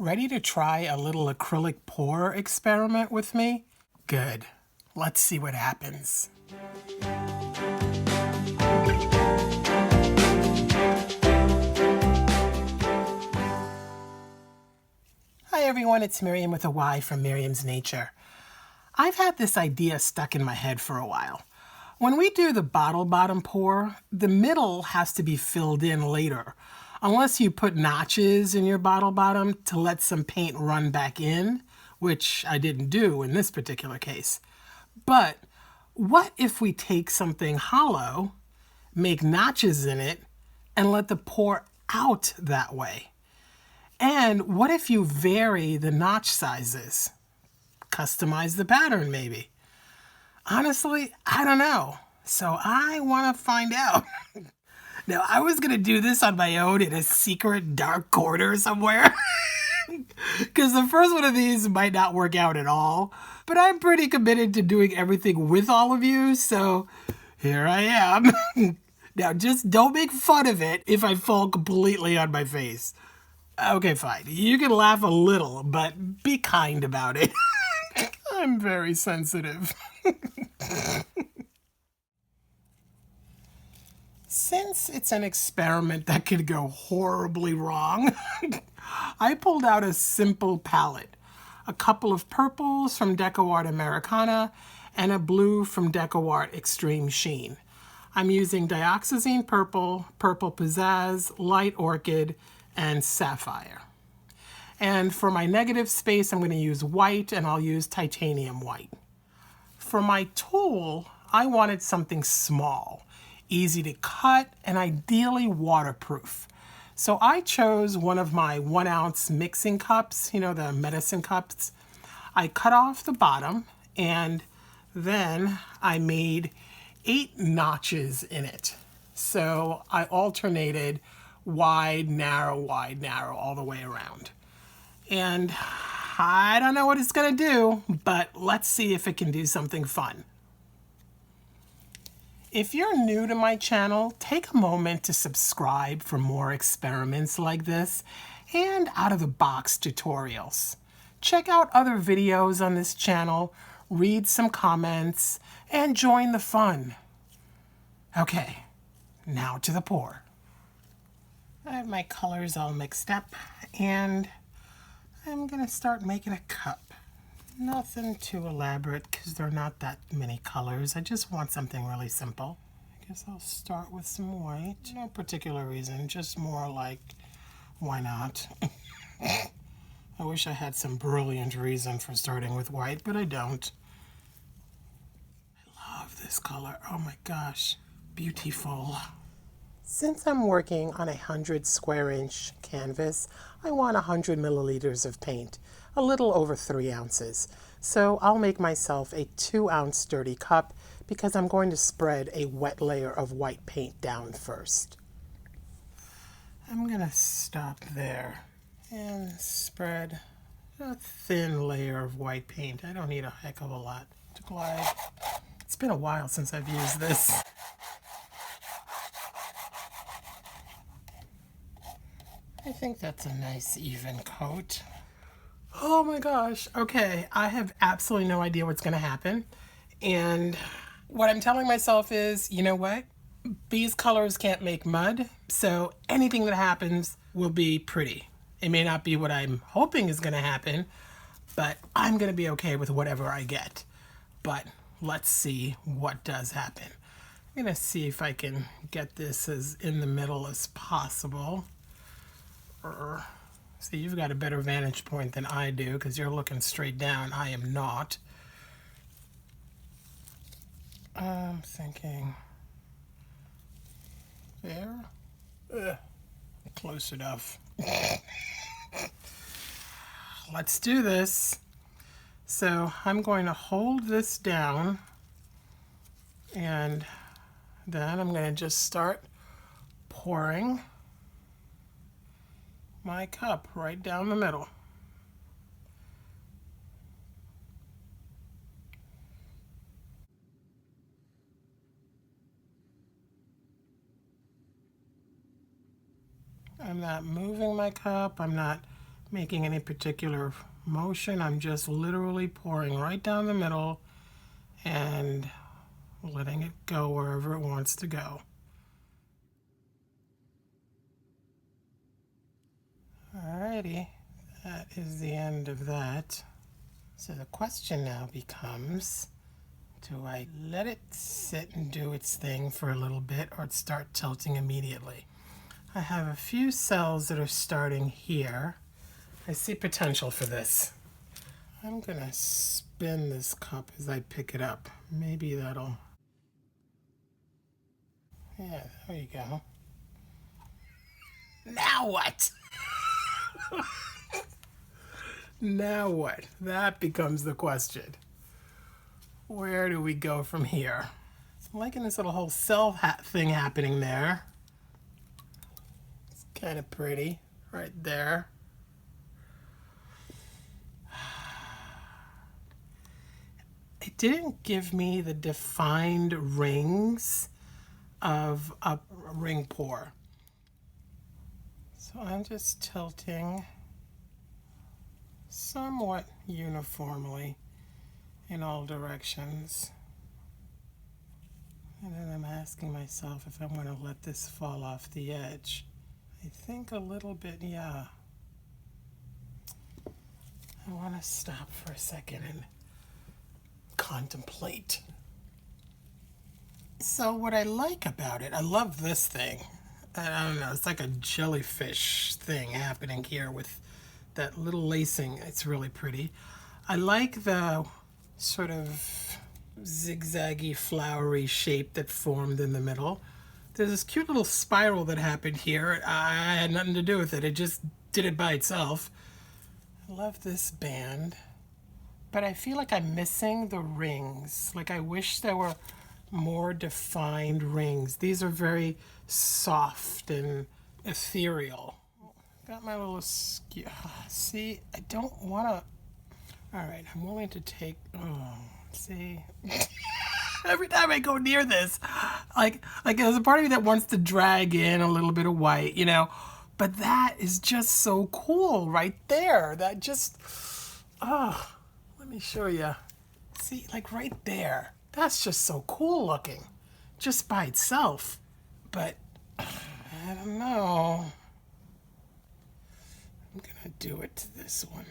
Ready to try a little acrylic pour experiment with me? Good. Let's see what happens. Hi everyone, it's Miriam with a Y from Miriam's Nature. I've had this idea stuck in my head for a while. When we do the bottle bottom pour, the middle has to be filled in later, unless you put notches in your bottle bottom to let some paint run back in, which I didn't do in this particular case. But what if we take something hollow, make notches in it, and let the pour out that way? And what if you vary the notch sizes? Customize the pattern maybe. Honestly, I don't know. So I want to find out. Now, I was going to do this on my own in a secret dark corner somewhere. Because the first one of these might not work out at all. But I'm pretty committed to doing everything with all of you, so here I am. Now, just don't make fun of it if I fall completely on my face. Okay, fine. You can laugh a little, but be kind about it. I'm very sensitive. Since it's an experiment that could go horribly wrong, I pulled out a simple palette, a couple of purples from DecoArt Americana, and a blue from DecoArt Extreme Sheen. I'm using Dioxazine Purple, Purple Pizzazz, Light Orchid, and Sapphire. And for my negative space, I'm going to use white, and I'll use titanium white. For my tool, I wanted something small, easy to cut, and ideally waterproof. So I chose one of my 1 ounce mixing cups, you know, the medicine cups. I cut off the bottom, and then I made 8 notches in it. So I alternated wide, narrow, all the way around. And I don't know what it's going to do, but let's see if it can do something fun. If you're new to my channel, take a moment to subscribe for more experiments like this and out-of-the-box tutorials. Check out other videos on this channel, read some comments, and join the fun. Okay, now to the pour. I have my colors all mixed up, and I'm gonna start making a cup. Nothing too elaborate because there are not that many colors. I just want something really simple. I guess I'll start with some white. No particular reason, just more like, why not? I wish I had some brilliant reason for starting with white, but I don't. I love this color. Oh my gosh, beautiful. Since I'm working on 100 square inch canvas, I want 100 milliliters of paint, a little over 3 ounces. So I'll make myself a 2 ounce dirty cup because I'm going to spread a wet layer of white paint down first. I'm gonna stop there and spread a thin layer of white paint. I don't need a heck of a lot to glide. It's been a while since I've used this. I think that's a nice even coat. Oh my gosh. Okay, I have absolutely no idea what's going to happen. And what I'm telling myself is, you know what? These colors can't make mud, so anything that happens will be pretty. It may not be what I'm hoping is going to happen, but I'm going to be okay with whatever I get. But let's see what does happen. I'm going to see if I can get this as in the middle as possible. See, you've got a better vantage point than I do because you're looking straight down. I am not. I'm thinking there. Close enough. Let's do this. So I'm going to hold this down, and then I'm going to just start pouring my cup right down the middle. I'm not moving my cup. I'm not making any particular motion. I'm just literally pouring right down the middle and letting it go wherever it wants to go. Alrighty, that is the end of that. So the question now becomes, do I let it sit and do its thing for a little bit or start tilting immediately? I have a few cells that are starting here. I see potential for this. I'm gonna spin this cup as I pick it up. Maybe that'll... Yeah, there you go. Now what? Now what? That becomes the question. Where do we go from here? I'm liking this little whole cell thing happening there. It's kind of pretty right there. It didn't give me the defined rings of a ring pour. So I'm just tilting somewhat uniformly in all directions. And then I'm asking myself if I want to let this fall off the edge. I think a little bit, yeah. I want to stop for a second and contemplate. So what I like about it, I love this thing. I don't know, it's like a jellyfish thing happening here with that little lacing. It's really pretty. I like the sort of zigzaggy, flowery shape that formed in the middle. There's this cute little spiral that happened here. I had nothing to do with it. It just did it by itself. I love this band. But I feel like I'm missing the rings. Like I wish there were more defined rings. These are very soft and ethereal. Got my little skew. See, I don't want to... All right, I'm willing to take... Oh, see... Every time I go near this, like there's a part of me that wants to drag in a little bit of white, you know, but that is just so cool right there. That just, oh, let me show you. See, like right there, that's just so cool looking, just by itself. But I don't know. I'm gonna do it to this one.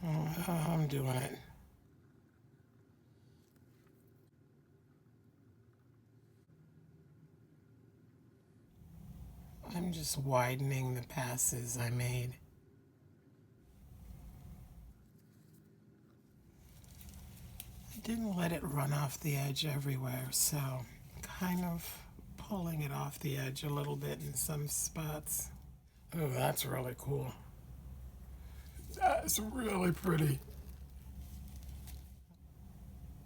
Oh, I'm doing it. I'm just widening the passes I made. I didn't let it run off the edge everywhere, so kind of pulling it off the edge a little bit in some spots. Oh, that's really cool. That's really pretty.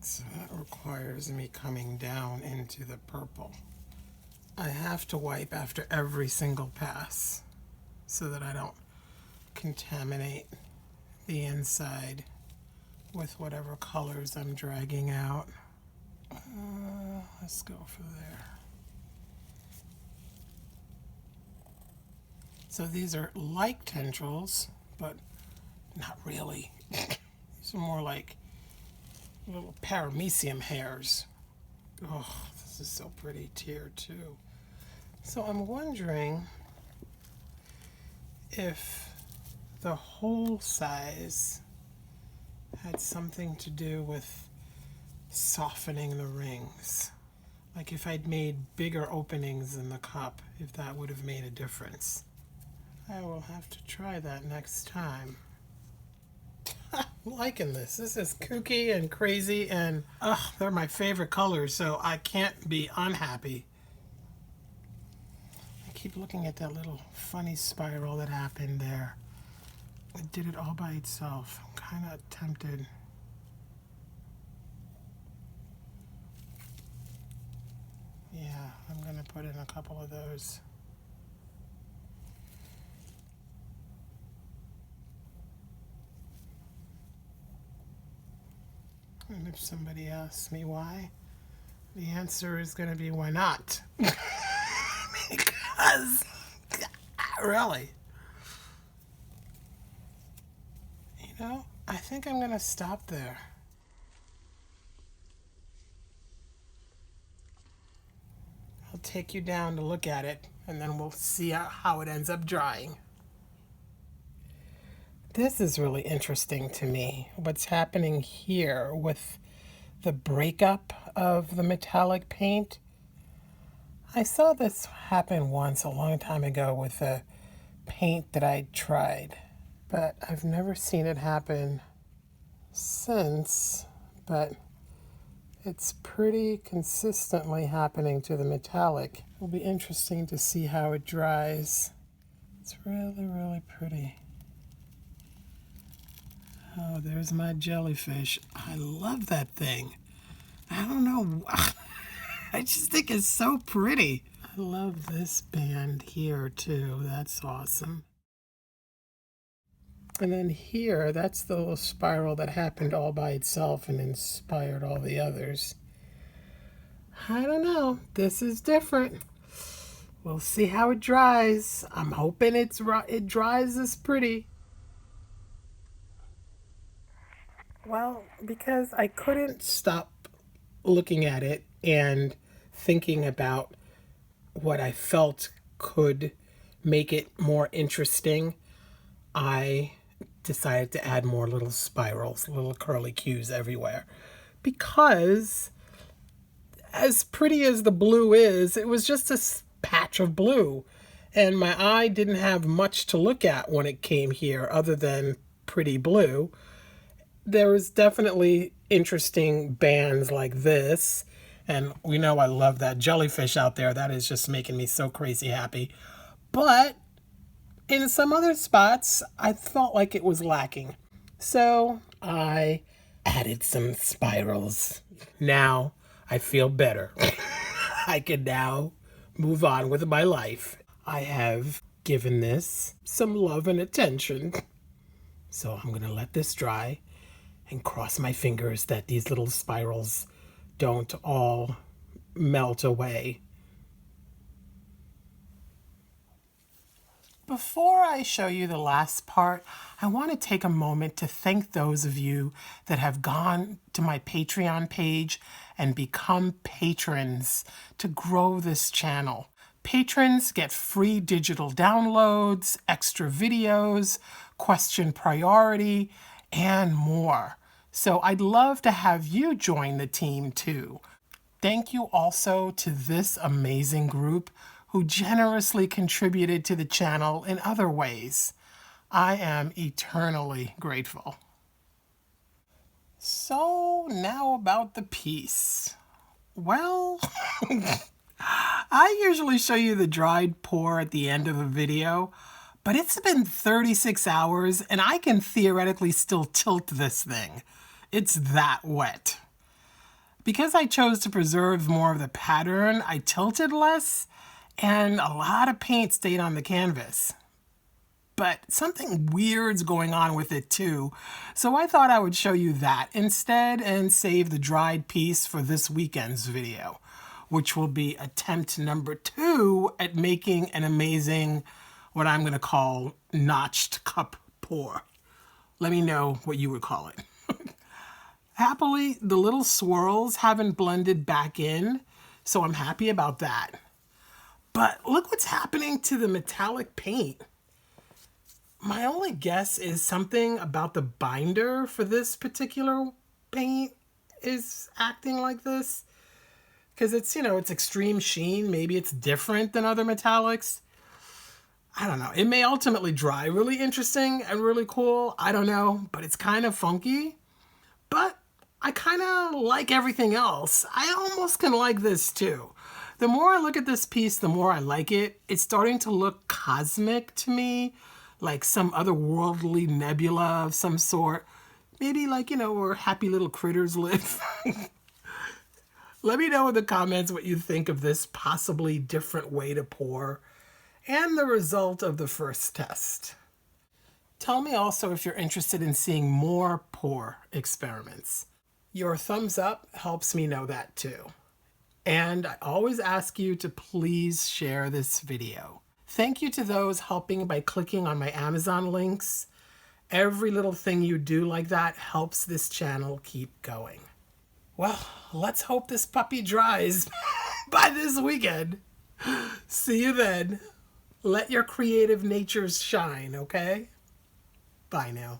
So that requires me coming down into the purple. I have to wipe after every single pass so that I don't contaminate the inside with whatever colors I'm dragging out. Let's go for there. So these are like tendrils, but not really. These are more like little paramecium hairs. Oh, this is so pretty tier too. So I'm wondering if the hole size had something to do with softening the rings. Like if I'd made bigger openings in the cup, if that would have made a difference. I will have to try that next time. I'm liking this. This is kooky and crazy, and they're my favorite colors, so I can't be unhappy. I keep looking at that little funny spiral that happened there. It did it all by itself. I'm kind of tempted. Yeah, I'm going to put in a couple of those. And if somebody asks me why, the answer is going to be why not? does. Really. You know, I think I'm gonna stop there. I'll take you down to look at it, and then we'll see how it ends up drying. This is really interesting to me, what's happening here with the breakup of the metallic paint. I saw this happen once a long time ago with a paint that I tried, but I've never seen it happen since, but it's pretty consistently happening to the metallic. It'll be interesting to see how it dries. It's really, really pretty. Oh, there's my jellyfish. I love that thing. I don't know. I just think it's so pretty. I love this band here too. That's awesome. And then here, that's the little spiral that happened all by itself and inspired all the others. I don't know. This is different. We'll see how it dries. I'm hoping it dries as pretty. Well, because I couldn't stop looking at it and thinking about what I felt could make it more interesting, I decided to add more little spirals, little curly cues everywhere. Because as pretty as the blue is, it was just a patch of blue. And my eye didn't have much to look at when it came here other than pretty blue. There was definitely interesting bands like this. And we know I love that jellyfish out there. That is just making me so crazy happy. But in some other spots, I felt like it was lacking. So I added some spirals. Now I feel better. I can now move on with my life. I have given this some love and attention. So I'm going to let this dry and cross my fingers that these little spirals don't all melt away. Before I show you the last part, I want to take a moment to thank those of you that have gone to my Patreon page and become patrons to grow this channel. Patrons get free digital downloads, extra videos, question priority, and more. So I'd love to have you join the team too. Thank you also to this amazing group who generously contributed to the channel in other ways. I am eternally grateful. So now about the piece. Well, I usually show you the dried pour at the end of a video, but it's been 36 hours and I can theoretically still tilt this thing. It's that wet. Because I chose to preserve more of the pattern, I tilted less and a lot of paint stayed on the canvas. But something weird's going on with it too, so I thought I would show you that instead and save the dried piece for this weekend's video, which will be attempt number 2 at making an amazing, what I'm going to call, notched cup pour. Let me know what you would call it. Happily, the little swirls haven't blended back in, so I'm happy about that. But look what's happening to the metallic paint. My only guess is something about the binder for this particular paint is acting like this. Because it's, it's extreme sheen. Maybe it's different than other metallics. I don't know. It may ultimately dry really interesting and really cool. I don't know. But it's kind of funky. But I kind of like everything else. I almost can like this too. The more I look at this piece, the more I like it. It's starting to look cosmic to me, like some otherworldly nebula of some sort. Maybe like, where happy little critters live. Let me know in the comments what you think of this possibly different way to pour and the result of the first test. Tell me also if you're interested in seeing more pour experiments. Your thumbs up helps me know that too. And I always ask you to please share this video. Thank you to those helping by clicking on my Amazon links. Every little thing you do like that helps this channel keep going. Well, let's hope this puppy dries by this weekend. See you then. Let your creative natures shine, okay? Bye now.